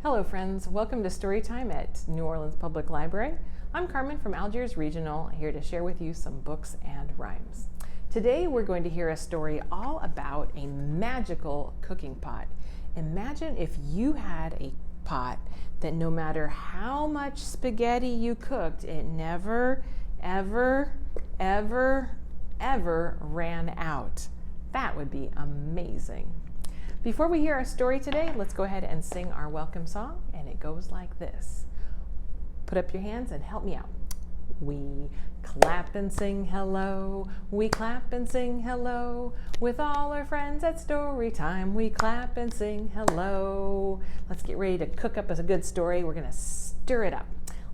Hello friends, welcome to Storytime at New Orleans Public Library. I'm Carmine from Algiers Regional, here to share with you some books and rhymes. Today we're going to hear a story all about a magical cooking pot. Imagine if you had a pot that no matter how much spaghetti you cooked, it never, ever ran out. That would be amazing. Before we hear our story today, let's go ahead and sing our welcome song, and it goes like this. Put up your hands and help me out. We clap and sing hello, we clap and sing hello, with all our friends at Storytime, we clap and sing hello. Let's get ready to cook up a good story. We're gonna stir it up.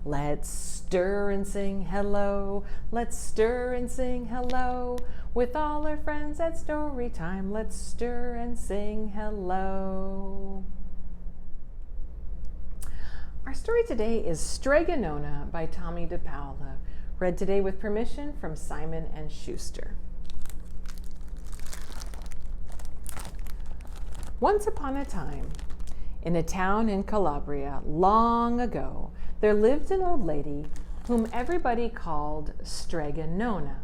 Let's stir and sing hello, let's stir and sing hello, with all our friends at Storytime, let's stir and sing hello. Our story today is Strega Nona by Tomie dePaola, read today with permission from Simon and Schuster. Once upon a time, in a town in Calabria, long ago, there lived an old lady whom everybody called Strega Nona,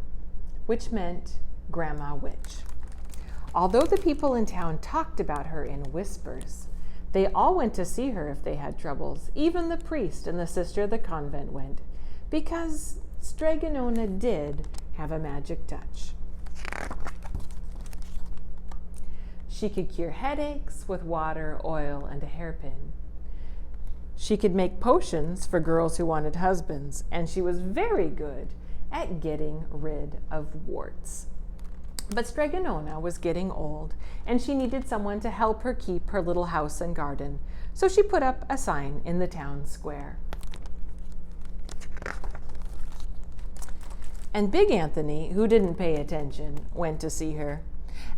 which meant Grandma Witch. Although the people in town talked about her in whispers, they all went to see her if they had troubles. Even the priest and the sister of the convent went, because Strega Nona did have a magic touch. She could cure headaches with water, oil, and a hairpin. She could make potions for girls who wanted husbands, and she was very good at getting rid of warts. But Strega Nona was getting old, and she needed someone to help her keep her little house and garden, so she put up a sign in the town square. And Big Anthony, who didn't pay attention, went to see her.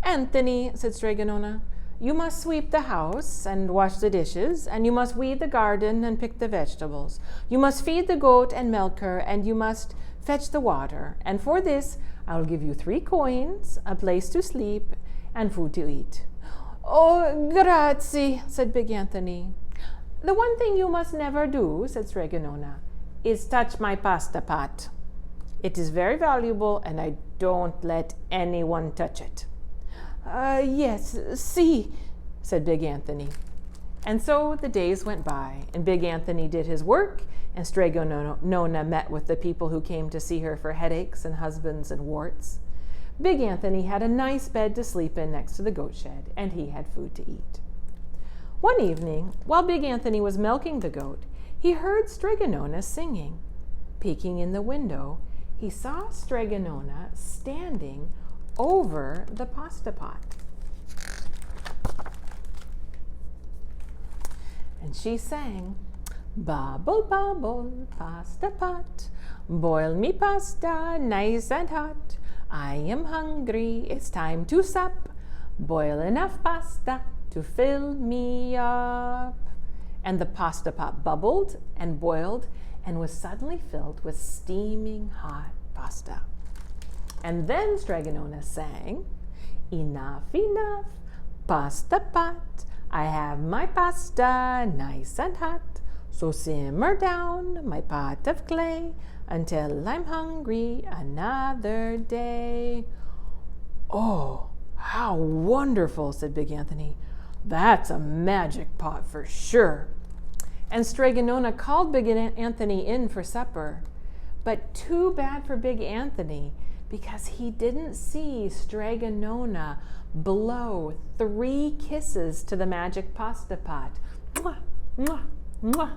"Anthony," said Strega Nona, "you must sweep the house and wash the dishes, and you must weed the garden and pick the vegetables. You must feed the goat and milk her, and you must fetch the water. And for this, I'll give you 3 coins, a place to sleep, and food to eat." "Oh, grazie," said Big Anthony. "The one thing you must never do," said Strega Nona, "is touch my pasta pot. It is very valuable, and I don't let anyone touch it." Yes, see," said Big Anthony. And so the days went by, and Big Anthony did his work, and Strega Nona met with the people who came to see her for headaches and husbands and warts. Big Anthony had a nice bed to sleep in next to the goat shed, and he had food to eat. One evening, while Big Anthony was milking the goat, he heard Strega Nona singing. Peeking in the window, he saw Strega Nona standing over the pasta pot. And she sang, "Bubble, bubble, pasta pot, boil me pasta nice and hot. I am hungry, it's time to sup. Boil enough pasta to fill me up." And the pasta pot bubbled and boiled and was suddenly filled with steaming hot pasta. And then Strega Nona sang, "Enough, enough, pasta pot. I have my pasta nice and hot. So simmer down my pot of clay until I'm hungry another day." "Oh, how wonderful," said Big Anthony. "That's a magic pot for sure." And Strega Nona called Big Anthony in for supper. But too bad for Big Anthony, because he didn't see Strega Nona blow 3 kisses to the magic pasta pot. Mwah, mwah, mwah.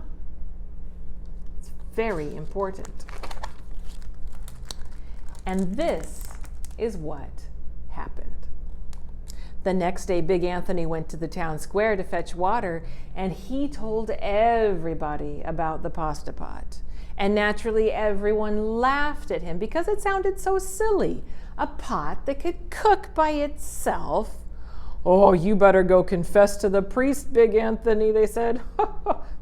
It's very important. And this is what happened. The next day, Big Anthony went to the town square to fetch water, and he told everybody about the pasta pot. And naturally, everyone laughed at him because it sounded so silly. A pot that could cook by itself. "Oh, you better go confess to the priest, Big Anthony," they said.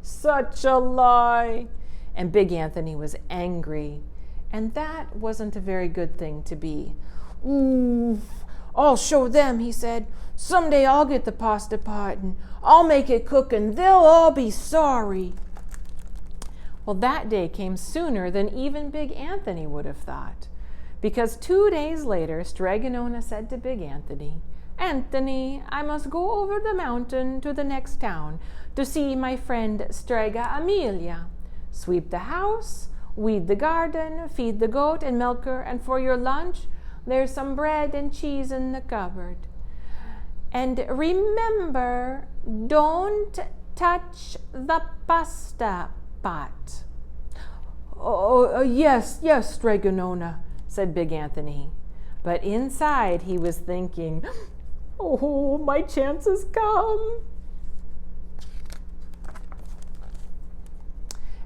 "Such a lie." And Big Anthony was angry. And that wasn't a very good thing to be. "Ooh, "I'll show them," he said. "Someday I'll get the pasta pot and I'll make it cook and they'll all be sorry." Well, that day came sooner than even Big Anthony would have thought, because 2 days later, Strega Nona said to Big Anthony, "Anthony, I must go over the mountain to the next town to see my friend Strega Amelia. Sweep the house, weed the garden, feed the goat and milk her, and for your lunch, there's some bread and cheese in the cupboard. And remember, don't touch the pasta pot." Yes, Strega Nona," said Big Anthony. But inside he was thinking, "Oh, my chance has come."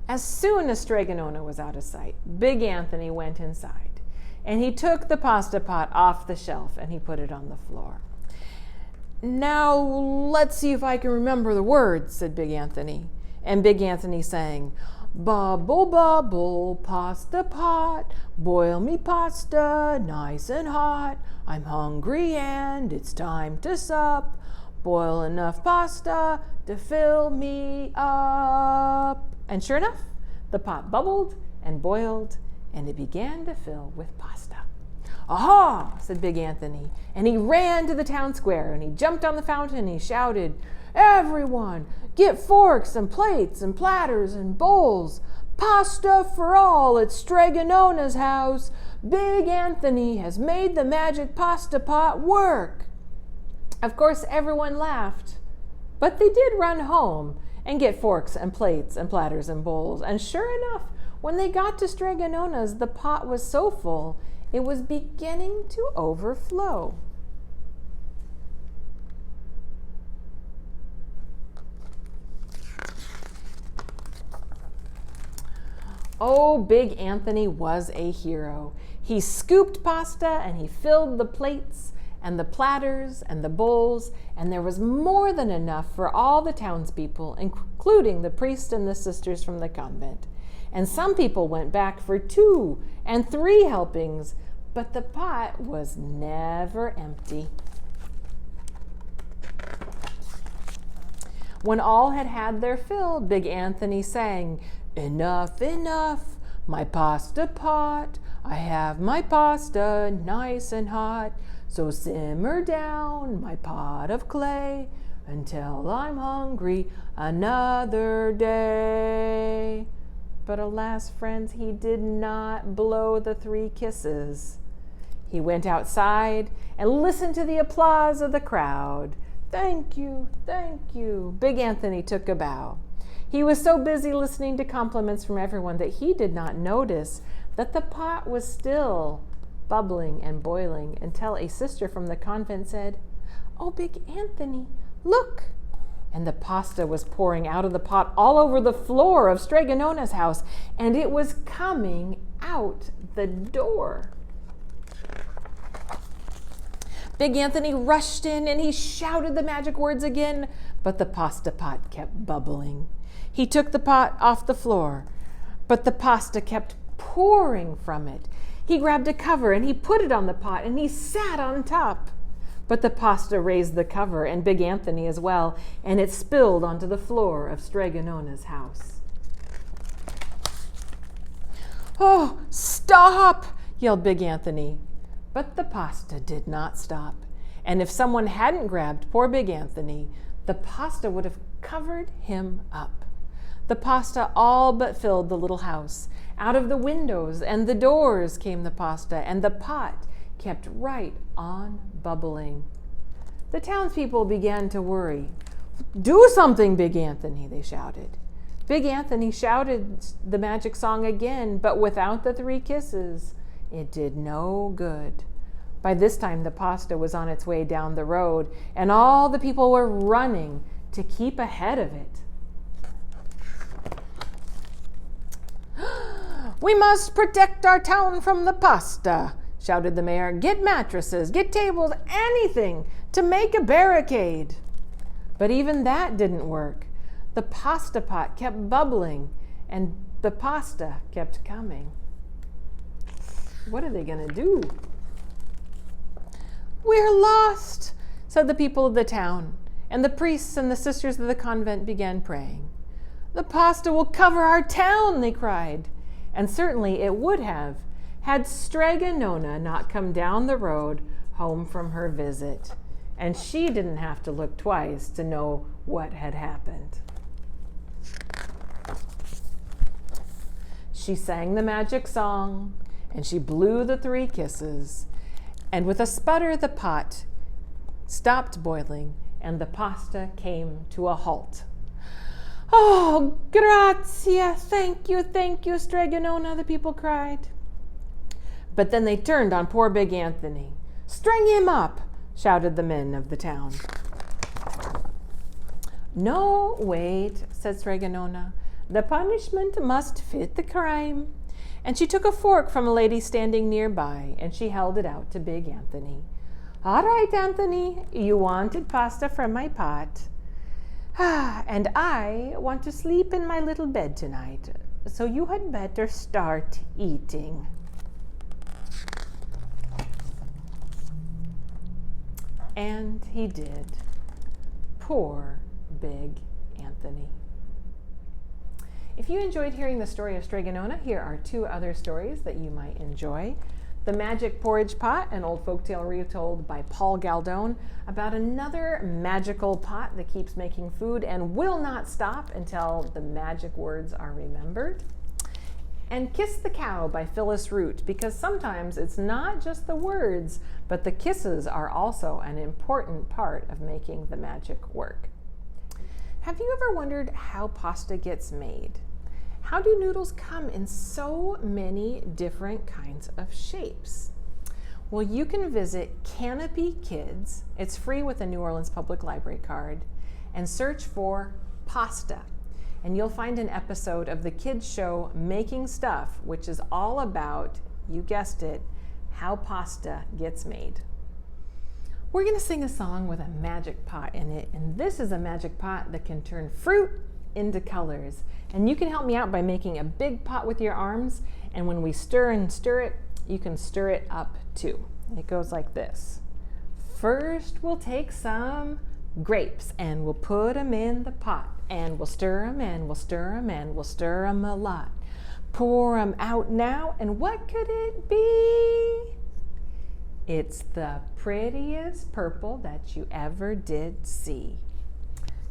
As soon as Strega Nona was out of sight, Big Anthony went inside, and he took the pasta pot off the shelf and he put it on the floor. "Now, let's see if I can remember the words," said Big Anthony. And Big Anthony sang, "Bubble, bubble, pasta pot, boil me pasta nice and hot. I'm hungry and it's time to sup. Boil enough pasta to fill me up." And sure enough, the pot bubbled and boiled, and it began to fill with pasta. "Aha!" said Big Anthony, and he ran to the town square, and he jumped on the fountain, and he shouted, "Everyone, get forks and plates and platters and bowls. Pasta for all at Strega Nona's house. Big Anthony has made the magic pasta pot work." Of course, everyone laughed, but they did run home and get forks and plates and platters and bowls. And sure enough, when they got to Strega Nona's, the pot was so full, it was beginning to overflow. Oh, Big Anthony was a hero. He scooped pasta and he filled the plates and the platters and the bowls, and there was more than enough for all the townspeople, including the priest and the sisters from the convent. And some people went back for 2 and 3 helpings, but the pot was never empty. When all had had their fill, Big Anthony sang, "Enough, enough, my pasta pot. I have my pasta nice and hot. So simmer down, my pot of clay, until I'm hungry another day." But alas, friends, he did not blow the 3 kisses. He went outside and listened to the applause of the crowd. "Thank you, thank you." Big Anthony took a bow. He was so busy listening to compliments from everyone that he did not notice that the pot was still bubbling and boiling until a sister from the convent said, "Oh, Big Anthony, look." And the pasta was pouring out of the pot all over the floor of Strega Nona's house, and it was coming out the door. Big Anthony rushed in and he shouted the magic words again, but the pasta pot kept bubbling. He took the pot off the floor, but the pasta kept pouring from it. He grabbed a cover and he put it on the pot and he sat on top. But the pasta raised the cover and Big Anthony as well, and it spilled onto the floor of Strega Nona's house. "Oh, stop!" yelled Big Anthony. But the pasta did not stop. And if someone hadn't grabbed poor Big Anthony, the pasta would have covered him up. The pasta all but filled the little house. Out of the windows and the doors came the pasta, and the pot kept right on bubbling. The townspeople began to worry. "Do something, Big Anthony," they shouted. Big Anthony shouted the magic song again, but without the 3 kisses. It did no good. By this time, the pasta was on its way down the road, and all the people were running to keep ahead of it. "We must protect our town from the pasta," shouted the mayor. "Get mattresses, get tables, anything to make a barricade." But even that didn't work. The pasta pot kept bubbling, and the pasta kept coming. What are they going to do? "We're lost," said the people of the town, and the priests and the sisters of the convent began praying. "The pasta will cover our town," they cried. And certainly it would have, had Strega Nona not come down the road home from her visit. And she didn't have to look twice to know what had happened. She sang the magic song, and she blew the 3 kisses, and with a sputter the pot stopped boiling, and the pasta came to a halt. "Oh, grazie, thank you, Strega Nona," the people cried. But then they turned on poor Big Anthony. "String him up," shouted the men of the town. "No, wait," said Strega Nona. "The punishment must fit the crime." And she took a fork from a lady standing nearby, and she held it out to Big Anthony. "All right, Anthony, you wanted pasta from my pot. And I want to sleep in my little bed tonight, so you had better start eating." And he did. Poor Big Anthony. If you enjoyed hearing the story of Strega Nona, here are 2 other stories that you might enjoy. The Magic Porridge Pot, an old folktale retold by Paul Galdone about another magical pot that keeps making food and will not stop until the magic words are remembered. And Kiss the Cow by Phyllis Root, because sometimes it's not just the words, but the kisses are also an important part of making the magic work. Have you ever wondered how pasta gets made? How do noodles come in so many different kinds of shapes? Well, you can visit Canopy Kids, it's free with a New Orleans Public Library card, and search for pasta. And you'll find an episode of the kids show Making Stuff, which is all about, you guessed it, how pasta gets made. We're going to sing a song with a magic pot in it, and this is a magic pot that can turn fruit into colors. And you can help me out by making a big pot with your arms, and when we stir it, you can stir it up too. It goes like this. First, we'll take some grapes and we'll put them in the pot, and we'll stir them and we'll stir them and we'll stir them a lot. Pour them out now, and what could it be? It's the prettiest purple that you ever did see.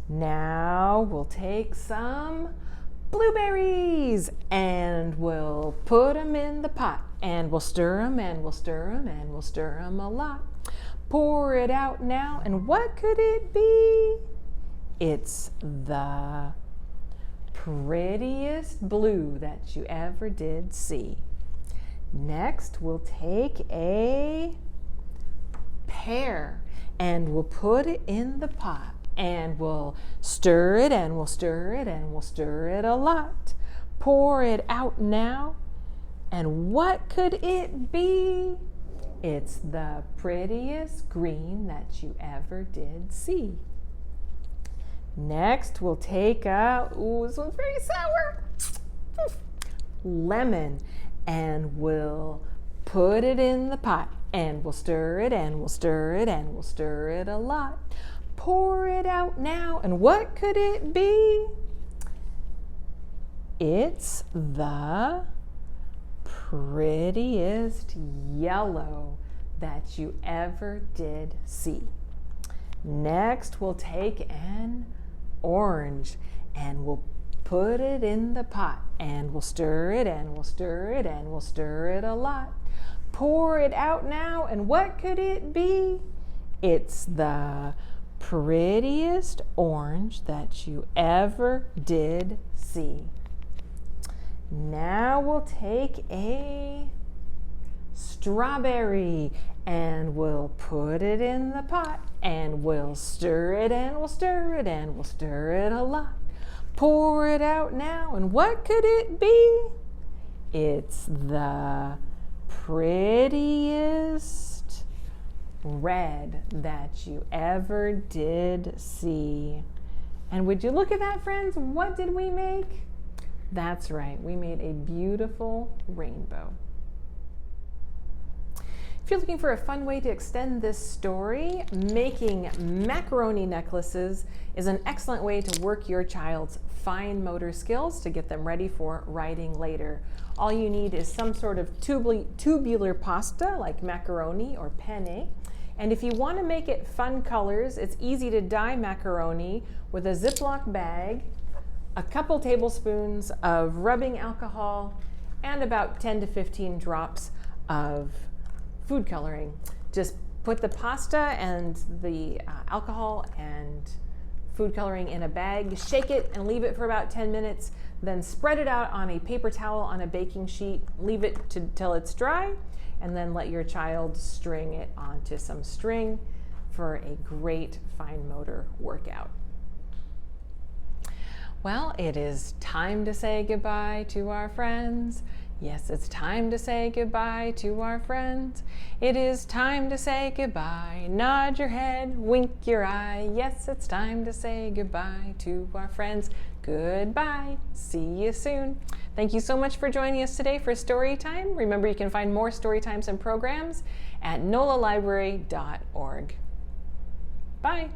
Now we'll take some blueberries and we'll put them in the pot, and we'll stir them and we'll stir them and we'll stir them a lot. Pour it out now, and what could it be? It's the prettiest blue that you ever did see. Next, we'll take a pear and we'll put it in the pot, and we'll stir it and we'll stir it and we'll stir it a lot. Pour it out now, and what could it be? It's the prettiest green that you ever did see. Next, we'll take this one's very sour, lemon, and we'll put it in the pot, and we'll stir it and we'll stir it and we'll stir it a lot. Pour it out now, and what could it be? It's the prettiest yellow that you ever did see. Next, we'll take an orange and we'll put it in the pot, and we'll stir it and we'll stir it and we'll stir it a lot. Pour it out now, and what could it be? It's the prettiest orange that you ever did see. Now we'll take a strawberry and we'll put it in the pot, and we'll stir it and we'll stir it and we'll stir it a lot. Pour it out now, and what could it be? It's the prettiest red that you ever did see. And would you look at that, friends? What did we make? That's right, we made a beautiful rainbow. If you're looking for a fun way to extend this story, making macaroni necklaces is an excellent way to work your child's fine motor skills to get them ready for writing later. All you need is some sort of tubular pasta like macaroni or penne. And if you want to make it fun colors, it's easy to dye macaroni with a Ziploc bag, a couple tablespoons of rubbing alcohol, and about 10 to 15 drops of food coloring. Just put the pasta and the alcohol and food coloring in a bag, shake it and leave it for about 10 minutes, then spread it out on a paper towel on a baking sheet, leave it till it's dry, and then let your child string it onto some string for a great fine motor workout. Well, it is time to say goodbye to our friends. Yes, it's time to say goodbye to our friends. It is time to say goodbye. Nod your head, wink your eye. Yes, it's time to say goodbye to our friends. Goodbye. See you soon. Thank you so much for joining us today for Storytime. Remember, you can find more Storytimes and programs at NOLALibrary.org. Bye.